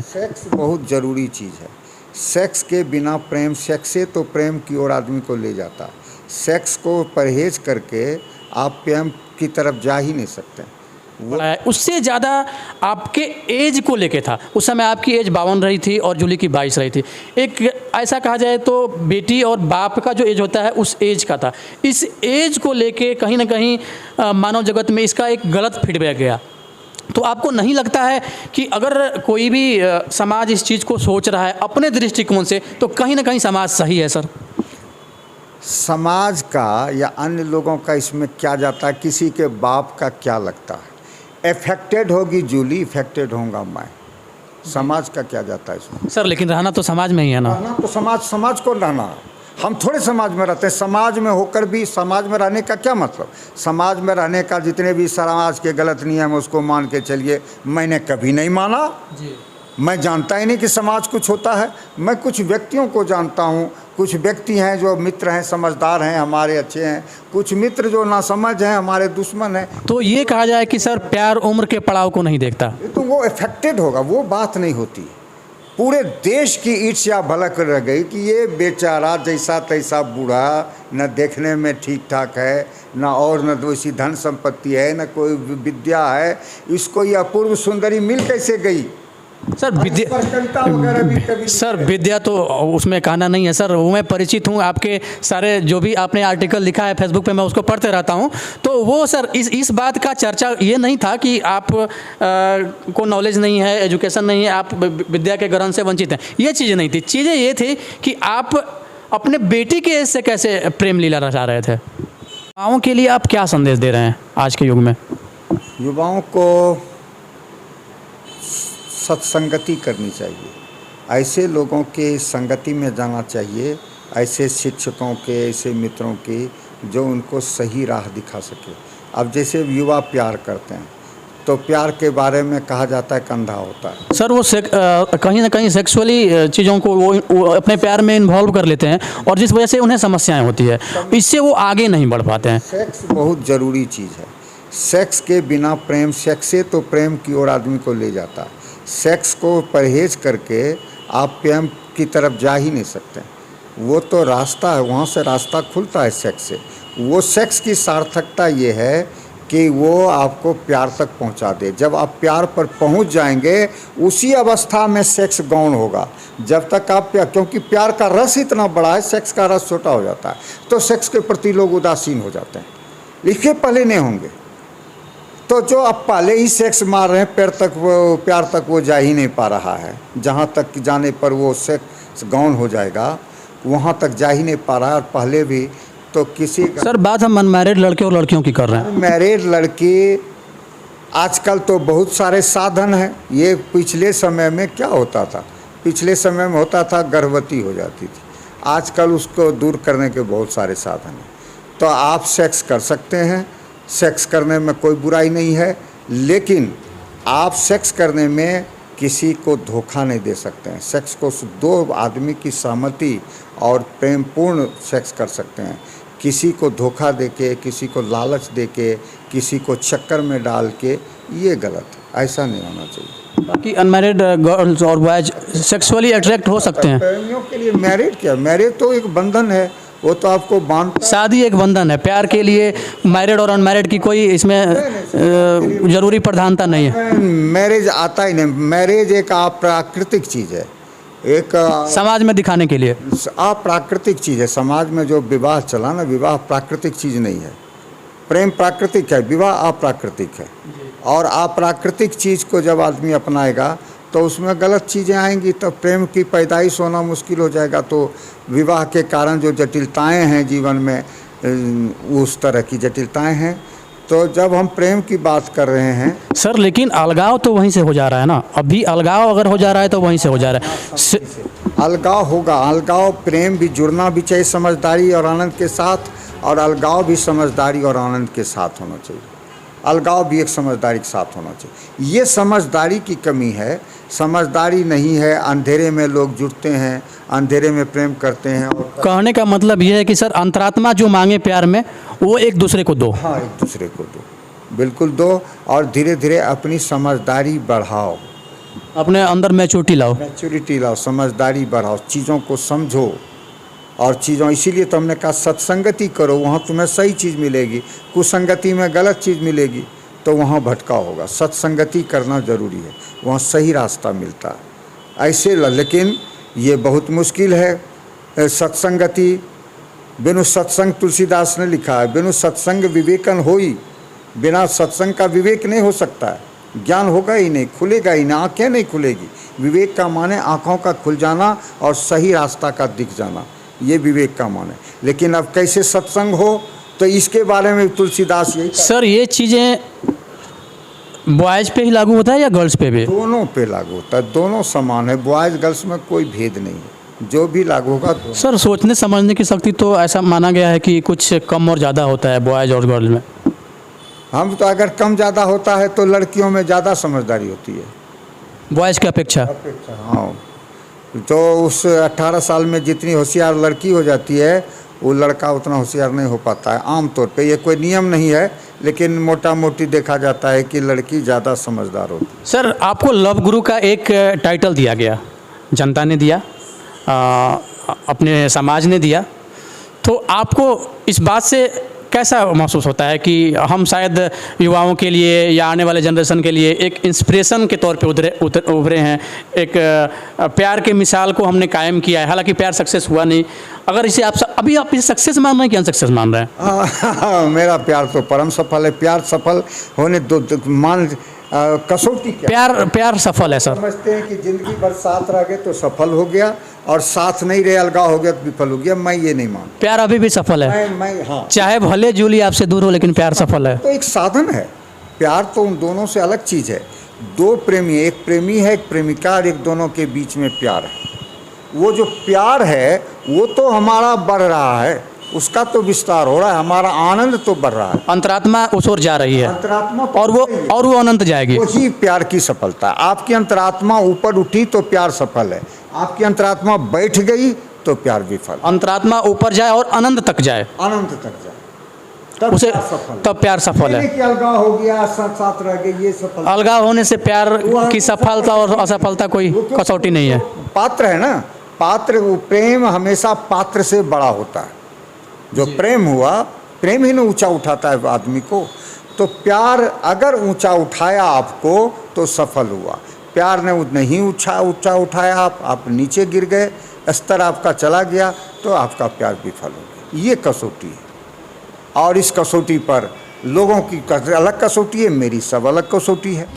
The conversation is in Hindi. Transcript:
सेक्स बहुत ज़रूरी चीज़ है। सेक्स के बिना प्रेम, सेक्स से तो प्रेम की ओर आदमी को ले जाता। सेक्स को परहेज करके आप प्रेम की तरफ जा ही नहीं सकते। वो उससे ज़्यादा आपके एज को लेके था। उस समय आपकी एज 52 रही थी और जूली की 22 रही थी। एक ऐसा कहा जाए तो बेटी और बाप का जो एज होता है उस एज का था। इस एज को लेके कहीं ना कहीं मानव जगत में इसका एक गलत फीडबैक गया। तो आपको नहीं लगता है कि अगर कोई भी समाज इस चीज़ को सोच रहा है अपने दृष्टिकोण से तो कहीं ना कहीं समाज सही है सर? समाज का या अन्य लोगों का इसमें क्या जाता है, किसी के बाप का क्या लगता है। इफेक्टेड होगी जूली, इफेक्टेड होगा मैं, समाज का क्या जाता है इसमें। सर लेकिन रहना तो समाज में ही है ना। रहना तो समाज को रहना है। हम थोड़े समाज में रहते हैं। समाज में होकर भी समाज में रहने का क्या मतलब। समाज में रहने का जितने भी समाज के गलत नियम है उसको मान के चलिए। मैंने कभी नहीं माना जी। मैं जानता ही नहीं कि समाज कुछ होता है। मैं कुछ व्यक्तियों को जानता हूँ। कुछ व्यक्ति हैं जो मित्र हैं, समझदार हैं, हमारे अच्छे हैं। कुछ मित्र जो नासमझ हैं, हमारे दुश्मन हैं। तो ये कहा जाए कि सर प्यार उम्र के पड़ाव को नहीं देखता। तो वो इफेक्टेड होगा, वो बात नहीं होती। पूरे देश की ईर्ष्या भलक रह गई कि ये बेचारा जैसा तैसा बूढ़ा, न देखने में ठीक ठाक है, न और न वैसी धन संपत्ति है, न कोई विद्या है, इसको ये अपूर्व सुंदरी मिल कैसे गई। सर विद्या तो उसमें कहना नहीं है सर। वो मैं परिचित हूँ, आपके सारे जो भी आपने आर्टिकल लिखा है फेसबुक पे मैं उसको पढ़ते रहता हूँ। तो वो सर इस बात का चर्चा ये नहीं था कि आप को नॉलेज नहीं है, एजुकेशन नहीं है, आप विद्या के ग्रहण से वंचित हैं, ये चीज़ें नहीं थी। चीज़ें ये थी कि आप अपने बेटी के एज से कैसे प्रेम लीला रचा रहे थे। युवाओं के लिए आप क्या संदेश दे रहे हैं आज के युग में? युवाओं को सत्संगति करनी चाहिए। ऐसे लोगों के संगति में जाना चाहिए, ऐसे शिक्षकों के, ऐसे मित्रों के जो उनको सही राह दिखा सके। अब जैसे युवा प्यार करते हैं तो प्यार के बारे में कहा जाता है कंधा होता है। सर वो कहीं ना कहीं सेक्सुअली चीज़ों को वो अपने प्यार में इन्वॉल्व कर लेते हैं और जिस वजह से उन्हें समस्याएं होती है, इससे वो आगे नहीं बढ़ पाते हैं। सेक्स बहुत ज़रूरी चीज़ है। सेक्स के बिना प्रेम, सेक्स से तो प्रेम की ओर आदमी को ले जाता। सेक्स को परहेज करके आप प्रेम की तरफ जा ही नहीं सकते। वो तो रास्ता है, वहाँ से रास्ता खुलता है सेक्स से। वो सेक्स की सार्थकता ये है कि वो आपको प्यार तक पहुँचा दे। जब आप प्यार पर पहुँच जाएंगे उसी अवस्था में सेक्स गौण होगा। जब तक आप क्योंकि प्यार का रस इतना बड़ा है, सेक्स का रस छोटा हो जाता है, तो सेक्स के प्रति लोग उदासीन हो जाते हैं। इसके पहले नहीं होंगे। तो जो अब पहले ही सेक्स मार रहे हैं, प्यार तक वो जा ही नहीं पा रहा है। जहाँ तक जाने पर वो सेक्स गौण हो जाएगा, वहाँ तक जा ही नहीं पा रहा है। और पहले भी तो किसी सर बात हम अनमैरिड लड़के और लड़कियों की कर रहे हैं। मैरिड लड़की आजकल तो बहुत सारे साधन हैं। ये पिछले समय में क्या होता था, पिछले समय में होता था गर्भवती हो जाती थी। आजकल उसको दूर करने के बहुत सारे साधन हैं। तो आप सेक्स कर सकते हैं, सेक्स करने में कोई बुराई नहीं है, लेकिन आप सेक्स करने में किसी को धोखा नहीं दे सकते हैं। सेक्स को दो आदमी की सहमति और प्रेमपूर्ण सेक्स कर सकते हैं। किसी को धोखा देके, किसी को लालच देके, किसी को चक्कर में डाल के, ये गलत है। ऐसा नहीं होना चाहिए। बाकी अनमैरिड गर्ल्स और बॉयज सेक्सुअली अट्रैक्ट हो सकते हैं। प्रेमियों के लिए मैरिड क्या, मैरिज तो एक बंधन है, वो तो आपको बांध। शादी एक बंधन है, प्यार के लिए मैरिड और अनमैरिड की कोई इसमें जरूरी प्रधानता नहीं है। मैरिज आता ही नहीं। मैरिज एक अप्राकृतिक चीज़ है, एक समाज में दिखाने के लिए अप्राकृतिक चीज़ है। समाज में जो विवाह चला ना, विवाह प्राकृतिक चीज़ नहीं है। प्रेम प्राकृतिक है, विवाह अप्राकृतिक है। और अप्राकृतिक चीज़ को जब आदमी अपनाएगा तो उसमें गलत चीज़ें आएंगी, तो प्रेम की पैदाइश होना मुश्किल हो जाएगा। तो विवाह के कारण जो जटिलताएं हैं जीवन में, उस तरह की जटिलताएं हैं। तो जब हम प्रेम की बात कर रहे हैं सर, लेकिन अलगाव तो वहीं से हो जा रहा है ना। अभी अलगाव अगर हो जा रहा है तो वहीं से हो जा रहा है। अलगाव होगा, अलगाव प्रेम भी जुड़ना भी चाहिए समझदारी और आनंद के साथ, और अलगाव भी समझदारी और आनंद के साथ होना चाहिए। अलगाव भी एक समझदारी के साथ होना चाहिए। ये समझदारी की कमी है, समझदारी नहीं है। अंधेरे में लोग जुड़ते हैं, अंधेरे में प्रेम करते हैं। और कहने का मतलब ये है कि सर अंतरात्मा जो मांगे प्यार में, वो एक दूसरे को दो। हाँ, एक दूसरे को दो, बिल्कुल दो। और धीरे धीरे अपनी समझदारी बढ़ाओ। अपने अंदर मैच्योरिटी लाओ। मैच्योरिटी लाओ, समझदारी बढ़ाओ, चीज़ों को समझो और चीज़ों, इसीलिए तो हमने कहा सत्संगति करो, वहाँ तुम्हें सही चीज़ मिलेगी, कुसंगति में गलत चीज़ मिलेगी तो वहाँ भटका होगा। सत्संगति करना ज़रूरी है, वहाँ सही रास्ता मिलता है। ऐसे लेकिन ये बहुत मुश्किल है सत्संगति। बिनु सत्संग, तुलसीदास ने लिखा है, बिनु सत्संग विवेकन होई, बिना सत्संग का विवेक नहीं हो सकता है, ज्ञान होगा ही नहीं, खुलेगा ही नहीं, आँखें नहीं खुलेगी। विवेक का माने आँखों का खुल जाना और सही रास्ता का दिख जाना, ये विवेक का माने। लेकिन अब कैसे सत्संग हो, तो इसके बारे में तुलसीदास यही सर ये चीज़ें बॉयज़ पे ही लागू होता है या गर्ल्स पे भी? दोनों पे लागू होता है, दोनों समान है, बॉयज़ गर्ल्स में कोई भेद नहीं है, जो भी लागू होगा। सर सोचने समझने की शक्ति तो ऐसा माना गया है कि कुछ कम और ज़्यादा होता है बॉयज़ और गर्ल्स में। हम तो अगर कम ज़्यादा होता है तो लड़कियों में ज़्यादा समझदारी होती है बॉयज़ की अपेक्षा। हाँ, तो उस 18 साल में जितनी होशियार लड़की हो जाती है वो लड़का उतना होशियार नहीं हो पाता है आम तौर पे। ये कोई नियम नहीं है, लेकिन मोटा मोटी देखा जाता है कि लड़की ज़्यादा समझदार होती है। सर आपको लव गुरु का एक टाइटल दिया गया, जनता ने दिया, अपने समाज ने दिया, तो आपको इस बात से कैसा महसूस होता है कि हम शायद युवाओं के लिए या आने वाले जनरेशन के लिए एक इंस्पिरेशन के तौर पे उभरे हैं, एक प्यार के मिसाल को हमने कायम किया है, हालांकि प्यार सक्सेस हुआ नहीं। अगर इसे अभी आप इसे सक्सेस मान रहे हैं कि अनसक्सेस मान रहे हैं? मेरा प्यार तो परम सफल है। प्यार सफल होने कसौटी क्या? प्यार सफल है सर। समझते हैं कि जिंदगी भर साथ रह गए तो सफल हो गया, और साथ नहीं रहे अलगाव हो गया तो विफल हो गया। मैं ये नहीं मानता। प्यार अभी भी सफल है। हाँ, चाहे भले जूली आपसे दूर हो, लेकिन प्यार सफल है। तो एक साधन है। प्यार तो उन दोनों से अलग चीज़ है। दो प्रेमी, एक प्रेमी है एक प्रेमिका, और एक दोनों के बीच में प्यार है। वो जो प्यार है वो तो हमारा बढ़ रहा है, उसका तो विस्तार हो रहा है, हमारा आनंद तो बढ़ रहा है। अंतरात्मा उस ओर जा रही है, अंतरात्मा और वो अनंत जाएगी। वही प्यार की सफलता। आपकी अंतरात्मा ऊपर उठी तो प्यार सफल है, आपकी अंतरात्मा बैठ गई तो प्यार विफल। अंतरात्मा ऊपर जाए और अनंत तक जाए, अनंत तक जाए, तब उसे प्यार सफल। तब प्यार सफल है। कि अलगाव हो गया, साथ साथ रह गए, ये सफल। अलगाव होने से प्यार की सफलता और असफलता कोई कसौटी नहीं है। पात्र है ना, पात्र, प्रेम हमेशा पात्र से बड़ा होता है। जो प्रेम हुआ, प्रेम ही ना ऊंचा उठाता है आदमी को। तो प्यार अगर ऊंचा उठाया आपको तो सफल हुआ। प्यार ने नहीं ऊंचा उठाया, आप नीचे गिर गए, स्तर आपका चला गया, तो आपका प्यार विफल हो गया। ये कसौटी है, और इस कसौटी पर लोगों की अलग कसौटी है, मेरी सब अलग कसौटी है।